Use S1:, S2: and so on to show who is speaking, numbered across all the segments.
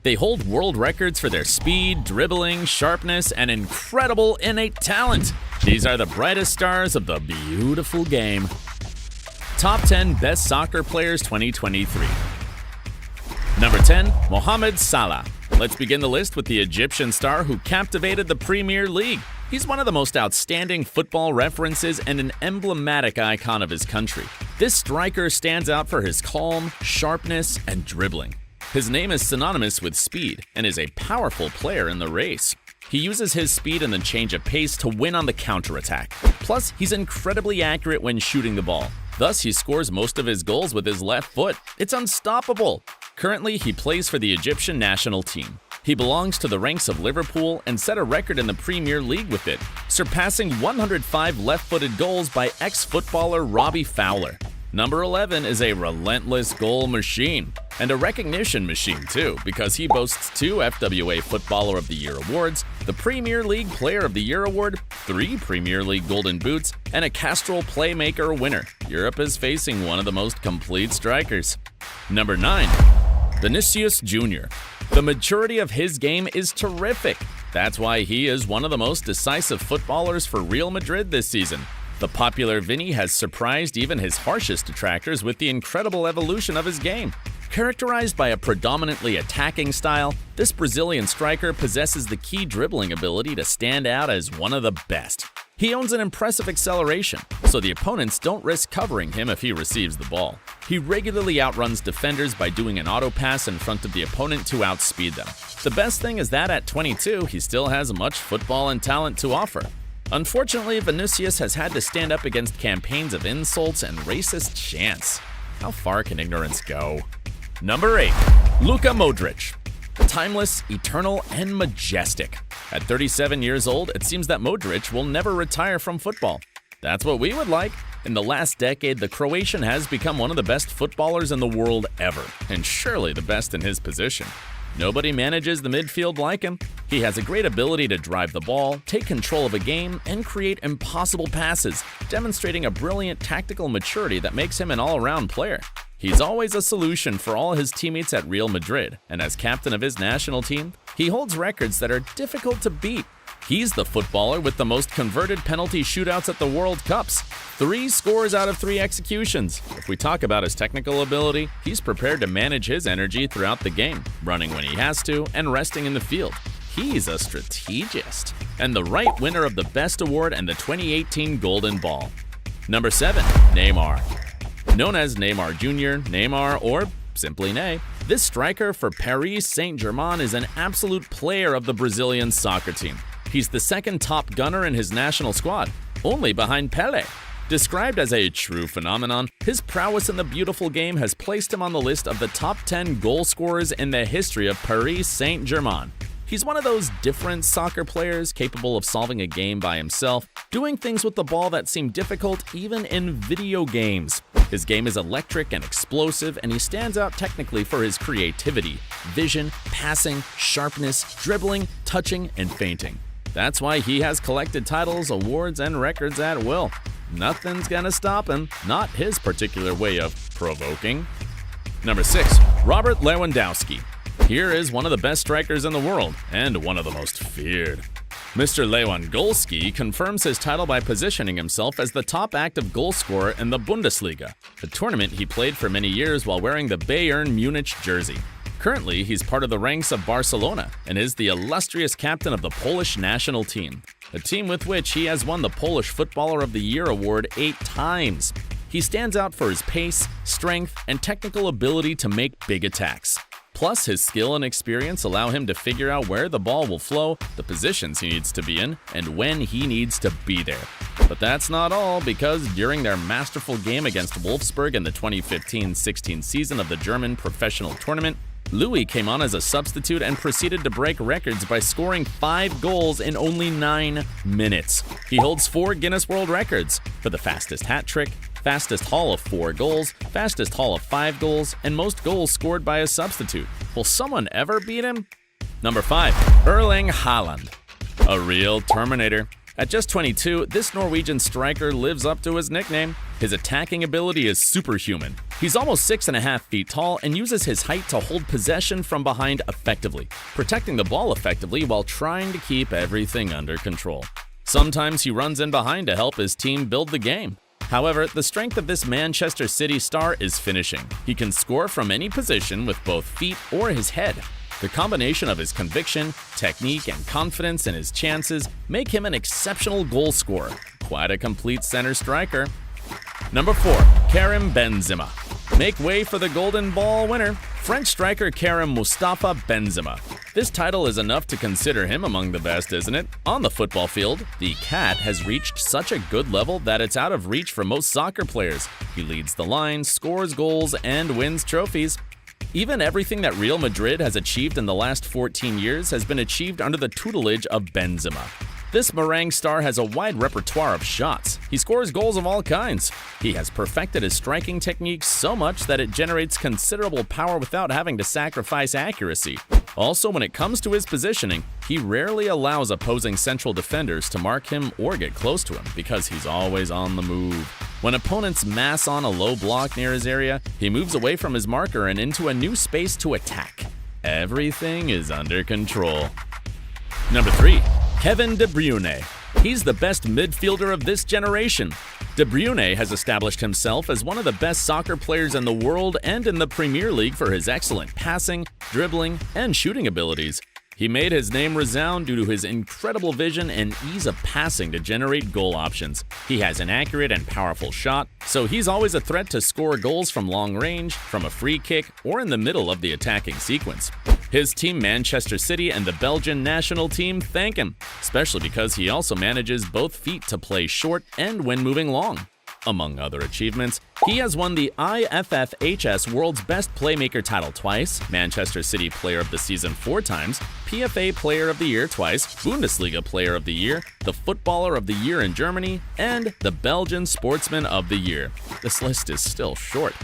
S1: They hold world records for their speed, dribbling, sharpness, and incredible innate talent. These are the brightest stars of the beautiful game. Top 10 Best Soccer Players 2023. Number 10, Mohamed Salah. Let's begin the list with the Egyptian star who captivated the Premier League. He's one of the most outstanding football references and an emblematic icon of his country. This striker stands out for his calm, sharpness, and dribbling. His name is synonymous with speed and is a powerful player in the race. He uses his speed and the change of pace to win on the counterattack. Plus, he's incredibly accurate when shooting the ball. Thus, he scores most of his goals with his left foot. It's unstoppable. Currently, he plays for the Egyptian national team. He belongs to the ranks of Liverpool and set a record in the Premier League with it, surpassing 105 left-footed goals by ex-footballer Robbie Fowler. Number 11 is a relentless goal machine, and a recognition machine too, because he boasts 2 FWA Footballer of the Year awards, the Premier League Player of the Year award, 3 Premier League Golden Boots, and a Castrol Playmaker winner. Europe is facing one of the most complete strikers. Number 9. Vinicius Jr. The maturity of his game is terrific. That's why he is one of the most decisive footballers for Real Madrid this season. The popular Vinny has surprised even his harshest detractors with the incredible evolution of his game. Characterized by a predominantly attacking style, this Brazilian striker possesses the key dribbling ability to stand out as one of the best. He owns an impressive acceleration, so the opponents don't risk covering him if he receives the ball. He regularly outruns defenders by doing an auto pass in front of the opponent to outspeed them. The best thing is that at 22, he still has much football and talent to offer. Unfortunately, Vinicius has had to stand up against campaigns of insults and racist chants. How far can ignorance go? Number 8. Luka Modric. Timeless, eternal, and majestic. At 37 years old, it seems that Modric will never retire from football. That's what we would like. In the last decade, the Croatian has become one of the best footballers in the world ever, and surely the best in his position. Nobody manages the midfield like him. He has a great ability to drive the ball, take control of a game, and create impossible passes, demonstrating a brilliant tactical maturity that makes him an all-around player. He's always a solution for all his teammates at Real Madrid, and as captain of his national team, he holds records that are difficult to beat. He's the footballer with the most converted penalty shootouts at the World Cups, 3 scores out of 3 executions. If we talk about his technical ability, he's prepared to manage his energy throughout the game, running when he has to and resting in the field. He's a strategist, and the right winner of the Best Award and the 2018 Golden Ball. Number 7. Neymar. Known as Neymar Jr., Neymar, or simply Ney, this striker for Paris Saint-Germain is an absolute player of the Brazilian soccer team. He's the second top gunner in his national squad, only behind Pelé. Described as a true phenomenon, his prowess in the beautiful game has placed him on the list of the top 10 goal scorers in the history of Paris Saint-Germain. He's one of those different soccer players capable of solving a game by himself, doing things with the ball that seem difficult even in video games. His game is electric and explosive, and he stands out technically for his creativity, vision, passing, sharpness, dribbling, touching, and feinting. That's why he has collected titles, awards, and records at will. Nothing's gonna stop him, not his particular way of provoking. Number 6. Robert Lewandowski. Here is one of the best strikers in the world, and one of the most feared. Mr. Lewandowski confirms his title by positioning himself as the top active goal scorer in the Bundesliga, a tournament he played for many years while wearing the Bayern Munich jersey. Currently, he's part of the ranks of Barcelona and is the illustrious captain of the Polish national team, a team with which he has won the Polish Footballer of the Year award 8 times. He stands out for his pace, strength, and technical ability to make big attacks. Plus, his skill and experience allow him to figure out where the ball will flow, the positions he needs to be in, and when he needs to be there. But that's not all, because during their masterful game against Wolfsburg in the 2015-16 season of the German professional tournament, Louis came on as a substitute and proceeded to break records by scoring 5 goals in only 9 minutes. He holds 4 Guinness World Records for the fastest hat trick, fastest haul of 4 goals, fastest haul of 5 goals, and most goals scored by a substitute. Will someone ever beat him? Number 5. Erling Haaland. A real Terminator. At just 22, this Norwegian striker lives up to his nickname. His attacking ability is superhuman. He's almost 6.5 feet tall and uses his height to hold possession from behind effectively, protecting the ball effectively while trying to keep everything under control. Sometimes he runs in behind to help his team build the game. However, the strength of this Manchester City star is finishing. He can score from any position with both feet or his head. The combination of his conviction, technique, and confidence in his chances make him an exceptional goal scorer. Quite a complete center striker. Number 4. Karim Benzema. Make way for the Golden Ball winner, French striker Karim Mustafa Benzema. This title is enough to consider him among the best, isn't it? On the football field, the cat has reached such a good level that it's out of reach for most soccer players. He leads the line, scores goals, and wins trophies. Even everything that Real Madrid has achieved in the last 14 years has been achieved under the tutelage of Benzema. This meringue star has a wide repertoire of shots. He scores goals of all kinds. He has perfected his striking technique so much that it generates considerable power without having to sacrifice accuracy. Also, when it comes to his positioning, he rarely allows opposing central defenders to mark him or get close to him because he's always on the move. When opponents mass on a low block near his area, he moves away from his marker and into a new space to attack. Everything is under control. Number 3. Kevin De Bruyne. He's the best midfielder of this generation. De Bruyne has established himself as one of the best soccer players in the world and in the Premier League for his excellent passing, dribbling, and shooting abilities. He made his name resound due to his incredible vision and ease of passing to generate goal options. He has an accurate and powerful shot, so he's always a threat to score goals from long range, from a free kick, or in the middle of the attacking sequence. His team Manchester City and the Belgian national team thank him, especially because he also manages both feet to play short and when moving long. Among other achievements, he has won the IFFHS World's Best Playmaker title twice, Manchester City Player of the Season 4 times, PFA Player of the Year twice, Bundesliga Player of the Year, the Footballer of the Year in Germany, and the Belgian Sportsman of the Year. This list is still short.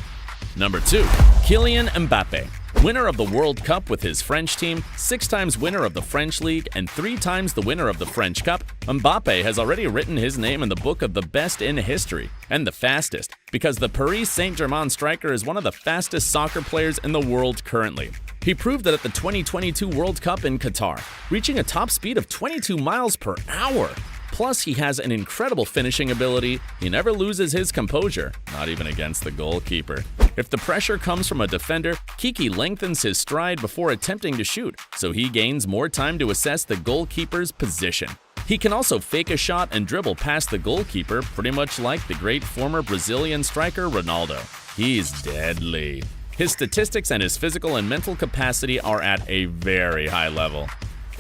S1: Number 2. Kylian Mbappe. Winner of the World Cup with his French team, 6 times winner of the French League, and 3 times the winner of the French Cup, Mbappe has already written his name in the book of the best in history, and the fastest, because the Paris Saint-Germain striker is one of the fastest soccer players in the world currently. He proved that at the 2022 World Cup in Qatar, reaching a top speed of 22 miles per hour. Plus, he has an incredible finishing ability. He never loses his composure, not even against the goalkeeper. If the pressure comes from a defender, Kiki lengthens his stride before attempting to shoot, so he gains more time to assess the goalkeeper's position. He can also fake a shot and dribble past the goalkeeper, pretty much like the great former Brazilian striker Ronaldo. He's deadly. His statistics and his physical and mental capacity are at a very high level.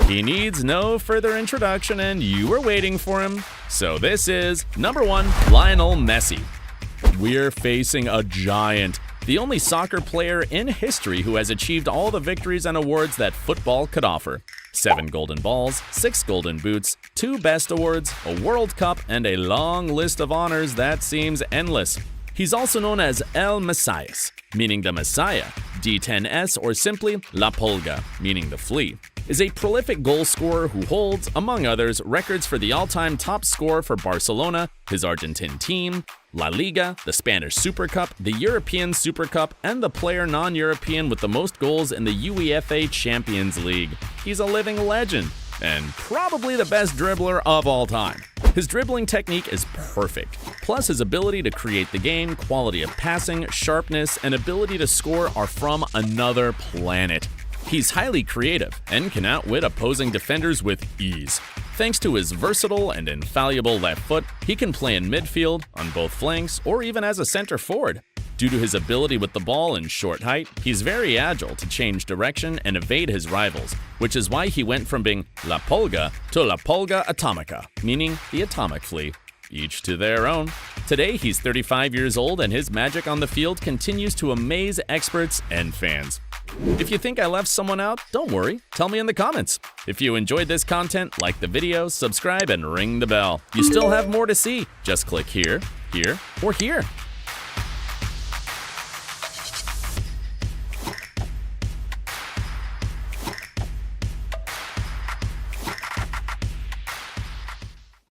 S1: He needs no further introduction, and you were waiting for him. So this is number 1, Lionel Messi. We're facing a giant, the only soccer player in history who has achieved all the victories and awards that football could offer. 7 golden balls, 6 golden boots, 2 best awards, a World Cup, and a long list of honors that seems endless. He's also known as El Messias, meaning the Messiah, D10S, or simply La Pulga, meaning the flea. Is a prolific goal scorer who holds, among others, records for the all-time top scorer for Barcelona, his Argentine team, La Liga, the Spanish Super Cup, the European Super Cup, and the player non-European with the most goals in the UEFA Champions League. He's a living legend, and probably the best dribbler of all time. His dribbling technique is perfect, plus his ability to create the game, quality of passing, sharpness, and ability to score are from another planet. He's highly creative and can outwit opposing defenders with ease. Thanks to his versatile and infallible left foot, he can play in midfield, on both flanks, or even as a center forward. Due to his ability with the ball and short height, he's very agile to change direction and evade his rivals, which is why he went from being La Pulga to La Pulga Atomica, meaning the atomic flea. Each to their own. Today, he's 35 years old, and his magic on the field continues to amaze experts and fans. If you think I left someone out, don't worry, tell me in the comments. If you enjoyed this content, like the video, subscribe, and ring the bell. You still have more to see. Just click here, here, or here.